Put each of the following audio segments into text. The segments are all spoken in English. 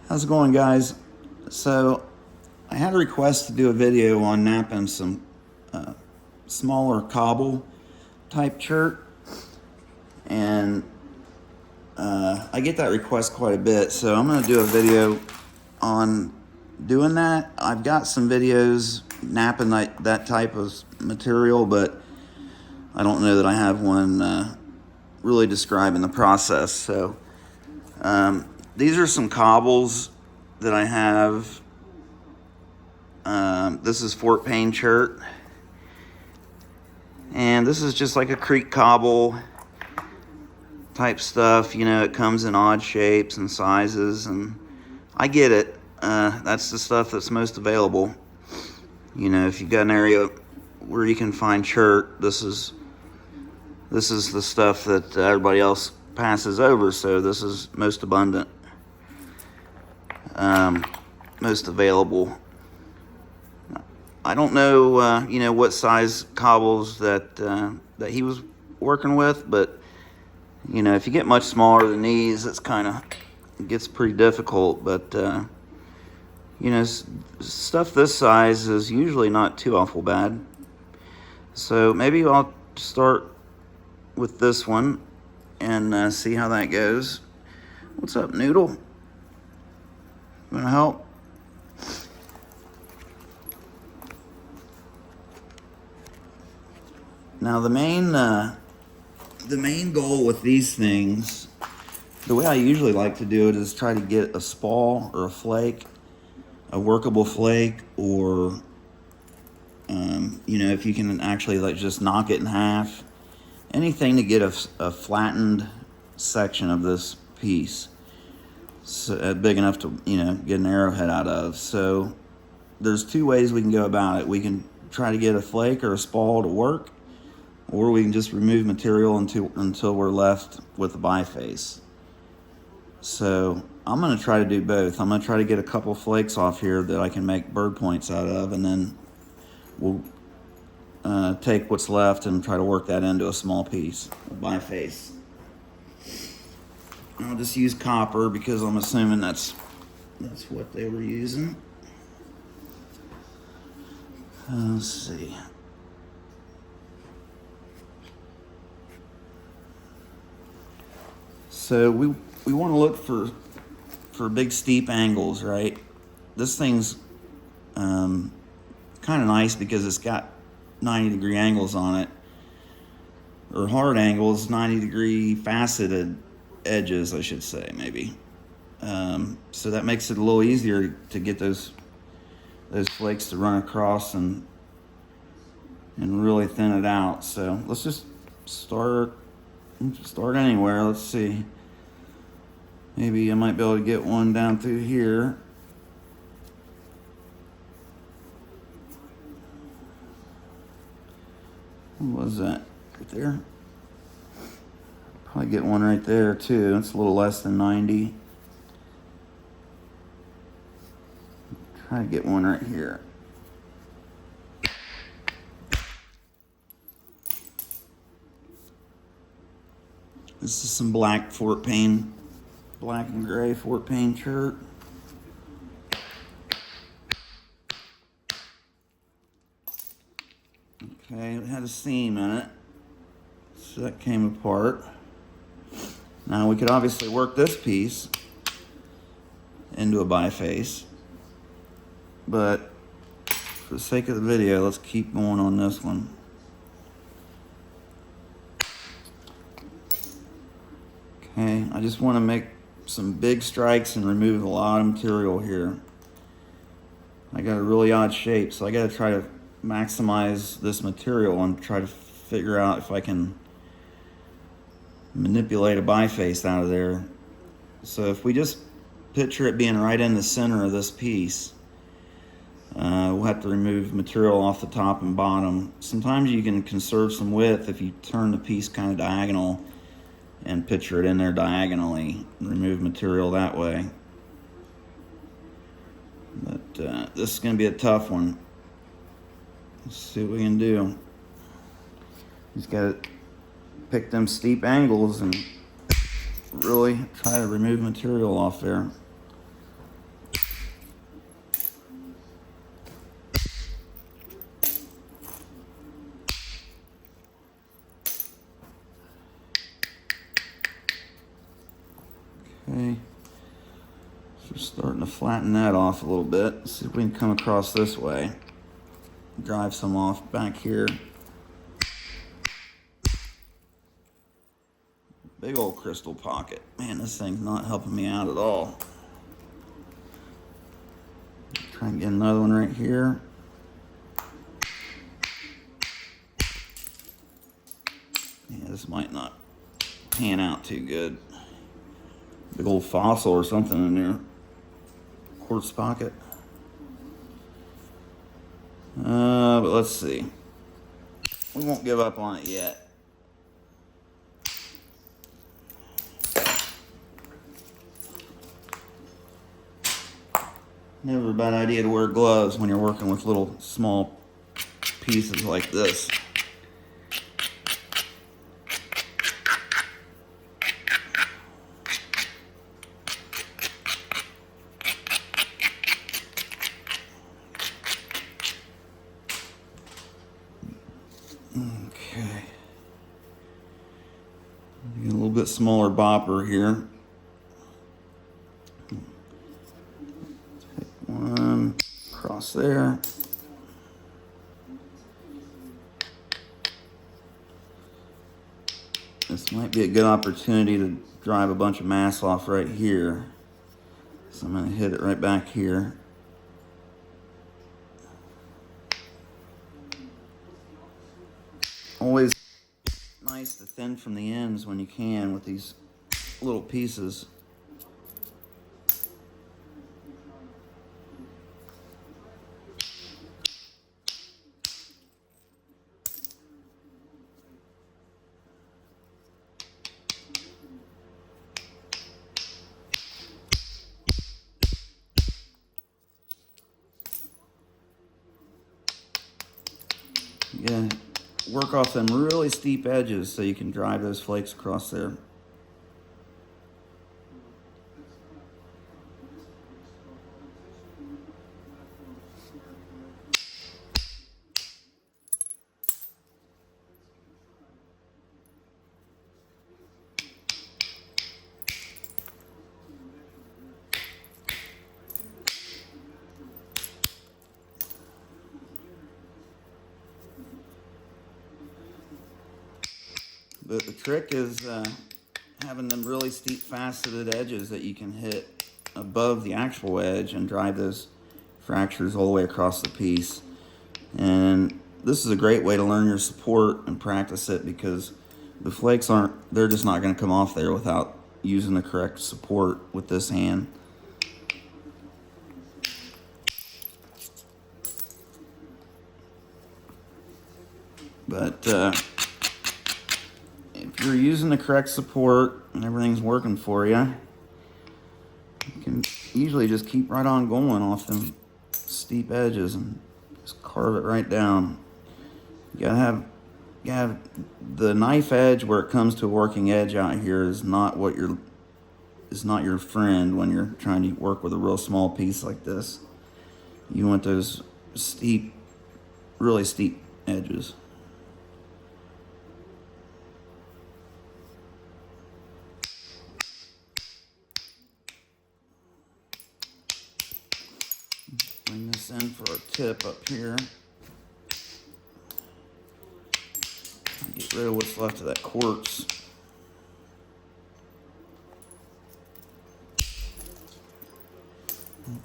How's it going, guys? So I had a request to do a video on napping some smaller cobble type chert, and I get that request quite a bit, so I'm going to do a video on doing that. I've got some videos napping that type of material, but I don't know that I have one really describing the process. So these are some cobbles that I have. This is Fort Payne chert, and this is just like a creek cobble type stuff. You know, it comes in odd shapes and sizes, and I get it. That's the stuff that's most available. You know, if you've got an area where you can find chert, this is the stuff that everybody else passes over, so this is most abundant, most available. I don't know, you know, what size cobbles that he was working with, but you know, if you get much smaller than these, it gets pretty difficult. But you know, stuff this size is usually not too awful bad. So maybe I'll start with this one and see how that goes. What's up, Noodle? You wanna help? Now the main goal with these things, the way I usually like to do it is try to get a spall or a flake, a workable flake, or you know, if you can actually like just knock it in half, anything to get a flattened section of this piece, so, big enough to, you know, get an arrowhead out of. So there's two ways we can go about it. We can try to get a flake or a spall to work, or we can just remove material until we're left with a biface. So I'm going to try to do both. I'm going to try to get a couple flakes off here that I can make bird points out of, and then we'll take what's left and try to work that into a small piece, a biface. I'll just use copper because I'm assuming that's what they were using. Let's see. So we want to look for big steep angles, right? This thing's kind of nice because it's got 90-degree angles on it, or hard angles, 90-degree faceted edges, I should say, maybe. So that makes it a little easier to get those flakes to run across and really thin it out. So let's just start anywhere. Let's see. Maybe I might be able to get one down through here. What was that? Right there? Probably get one right there too. It's a little less than 90. Try to get one right here. This is some black and gray Fort Payne chert. Okay, it had a seam in it, so that came apart. Now we could obviously work this piece into a biface, but for the sake of the video, let's keep going on this one. Okay, I just want to make some big strikes and remove a lot of material here. I got a really odd shape, so I got to try to maximize this material and try to figure out if I can manipulate a biface out of there. So if we just picture it being right in the center of this piece, we'll have to remove material off the top and bottom. Sometimes you can conserve some width if you turn the piece kind of diagonal and picture it in there diagonally and remove material that way. But this is going to be a tough one. Let's see what we can do. Just got to pick them steep angles and really try to remove material off there. Just starting to flatten that off a little bit. Let's see if we can come across this way. Drive some off back here. Big old crystal pocket. Man, this thing's not helping me out at all. Try and get another one right here. Yeah, this might not pan out too good. Big old fossil or something in there. Quartz pocket. But let's see. We won't give up on it yet. Never a bad idea to wear gloves when you're working with little small pieces like this. Okay. Get a little bit smaller bopper here. Take one across there. This might be a good opportunity to drive a bunch of mass off right here. So I'm going to hit it right back here. Always nice to thin from the ends when you can with these little pieces. Yeah. Work off them really steep edges so you can drive those flakes across there. But the trick is having them really steep faceted edges that you can hit above the actual edge and drive those fractures all the way across the piece. And this is a great way to learn your support and practice it, because the flakes they're just not going to come off there without using the correct support with this hand. But if you're using the correct support and everything's working for you, you can usually just keep right on going off them steep edges and just carve it right down. You gotta have the knife edge where it comes to a working edge out here is not your friend when you're trying to work with a real small piece like this. You want those steep, really steep edges. Bring this in for a tip up here. Get rid of what's left of that quartz.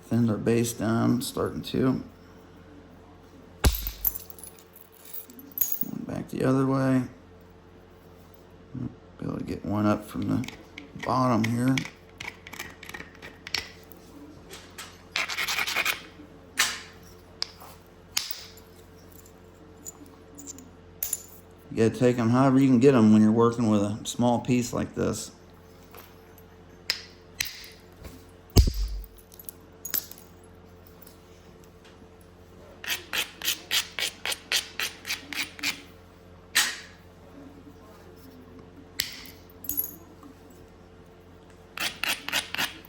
Thin our base down, starting to. One back the other way. Be able to get one up from the bottom here. You gotta take them however you can get them when you're working with a small piece like this.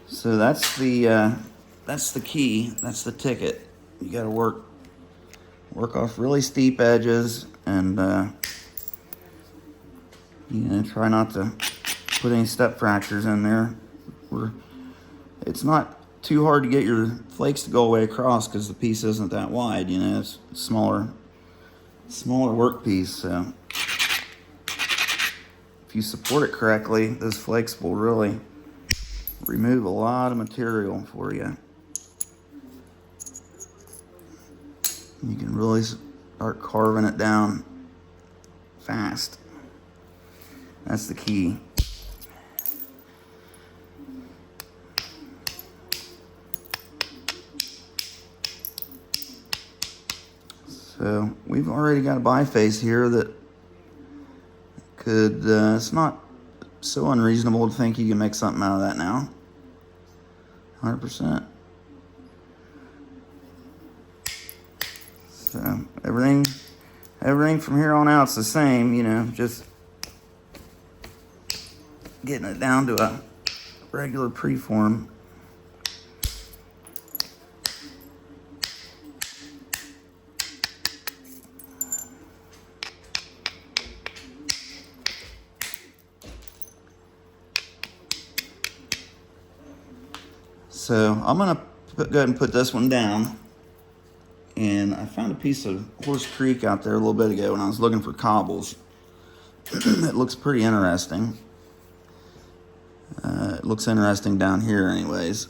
So that's the key. That's the ticket. You gotta work off really steep edges and try not to put any step fractures in there. It's not too hard to get your flakes to go away across because the piece isn't that wide, you know, it's a smaller work piece. So if you support it correctly, those flakes will really remove a lot of material for you. You can really start carving it down fast. That's the key. So we've already got a biface here that could, it's not so unreasonable to think you can make something out of that now. 100%. So everything from here on out is the same, you know, just getting it down to a regular preform. So I'm gonna go ahead and put this one down. And I found a piece of Horse Creek out there a little bit ago when I was looking for cobbles. It looks pretty interesting. It looks interesting down here anyways.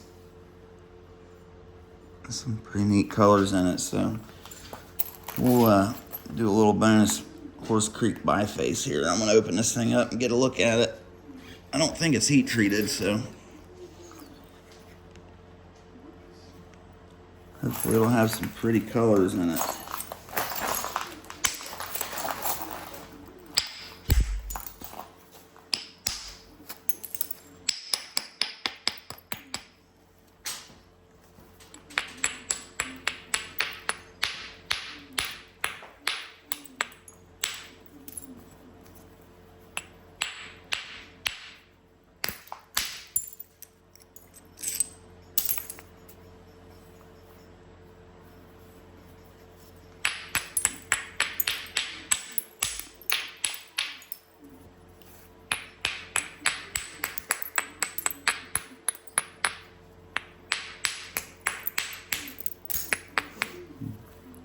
Some pretty neat colors in it, so we'll do a little bonus Horse Creek biface here. I'm gonna open this thing up and get a look at it. I don't think it's heat treated, so hopefully it'll have some pretty colors in it.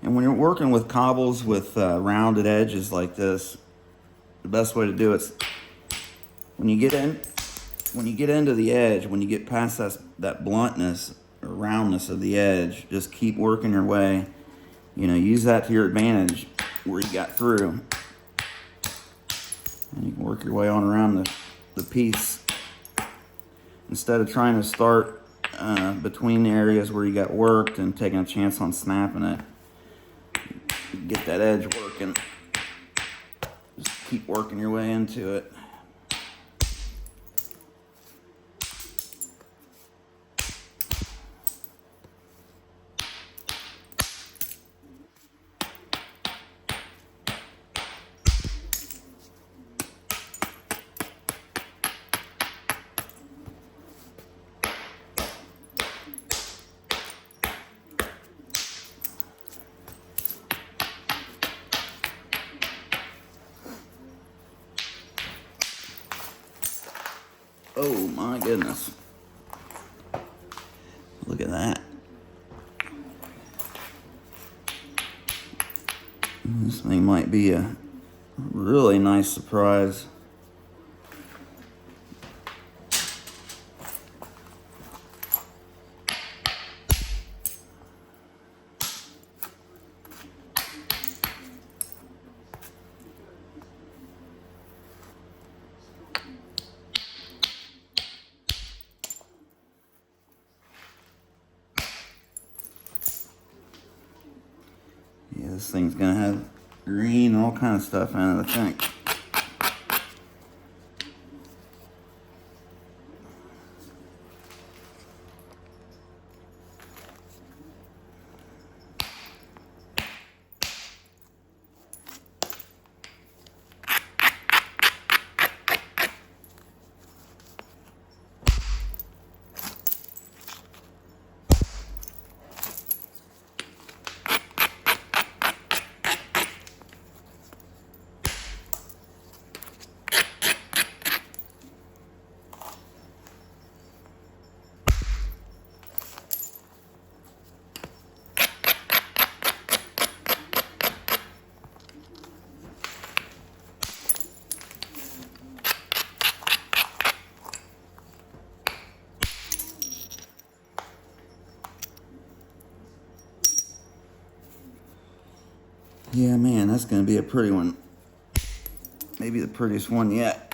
And when you're working with cobbles with rounded edges like this, the best way to do it is when you get into the edge, when you get past that bluntness or roundness of the edge, just keep working your way. You know, use that to your advantage where you got through. And you can work your way on around the piece instead of trying to start between the areas where you got worked and taking a chance on snapping it. Get that edge working. Just keep working your way into it. Oh my goodness. Look at that. This thing might be a really nice surprise. Yeah, this thing's gonna have green and all kind of stuff in it, I think. Yeah, man, that's going to be a pretty one. Maybe the prettiest one yet.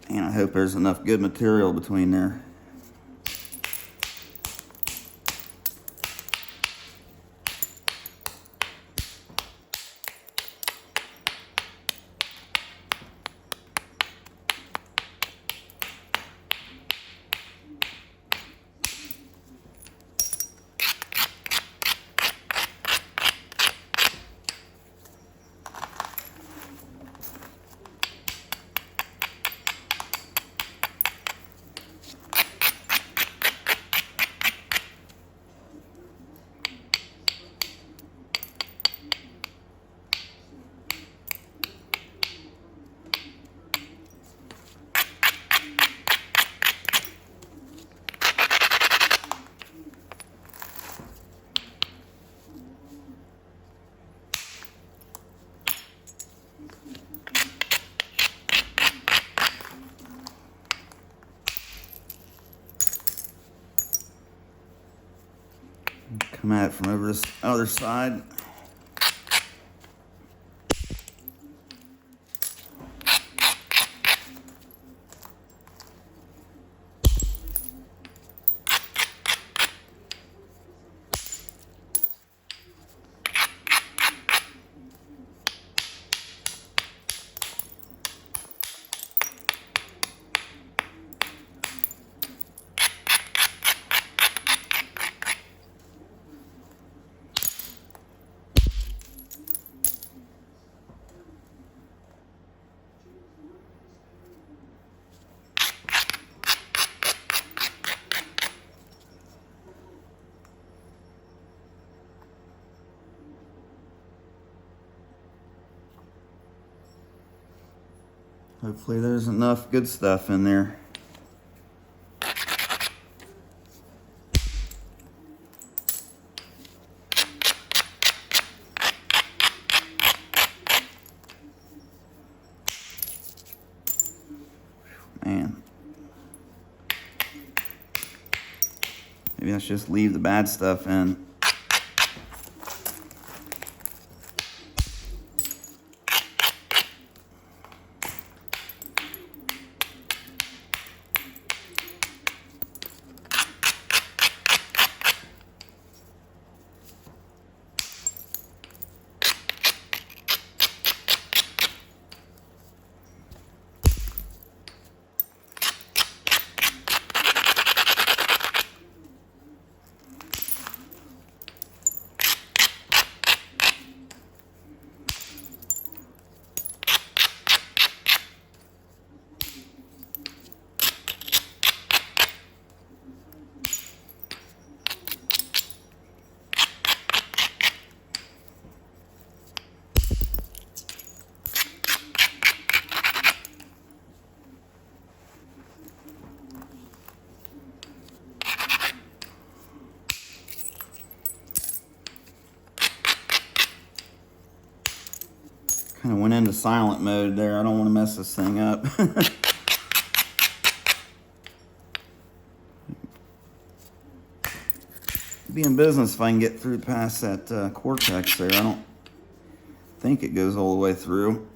And I hope there's enough good material between there. Come at it from over this other side. Hopefully there's enough good stuff in there. Man. Maybe let's just leave the bad stuff in. Kind of went into silent mode there. I don't want to mess this thing up. Be in business if I can get through past that cortex there. I don't think it goes all the way through.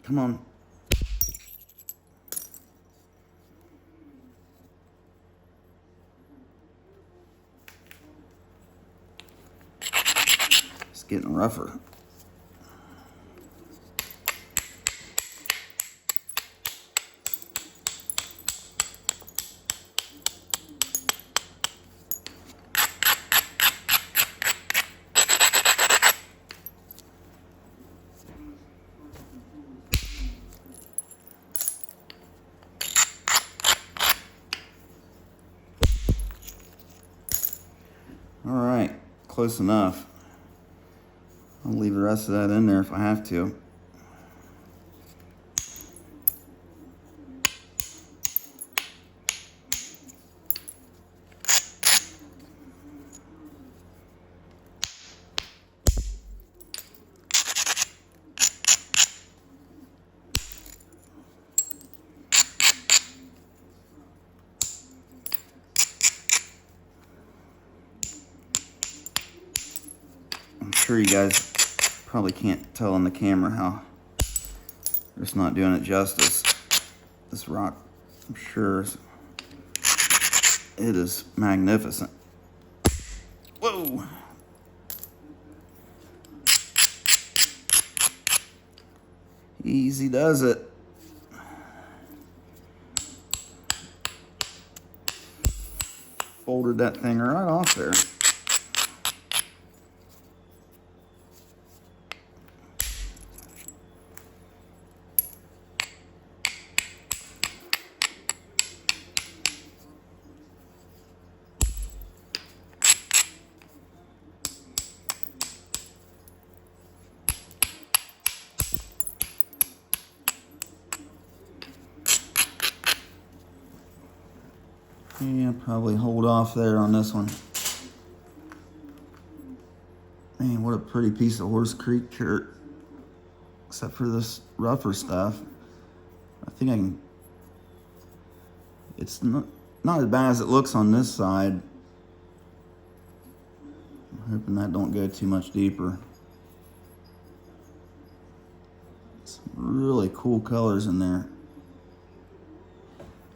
Come on. It's getting rougher. All right, close enough. I'll leave the rest of that in there if I have to. I'm sure you guys probably can't tell on the camera how they're just not doing it justice. This rock, I'm sure, it is magnificent. Whoa! Easy does it. Folded that thing right off there. Yeah, probably hold off there on this one. Man, what a pretty piece of Horse Creek chert. Except for this rougher stuff. I think I can... It's not as bad as it looks on this side. I'm hoping that don't go too much deeper. Some really cool colors in there.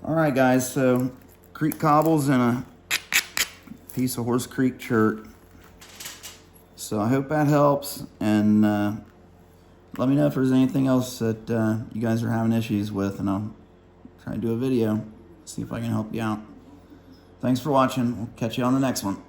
Alright guys, so creek cobbles and a piece of Horse Creek chert. So I hope that helps, and let me know if there's anything else that you guys are having issues with, and I'll try to do a video, see if I can help you out. Thanks for watching. We'll catch you on the next one.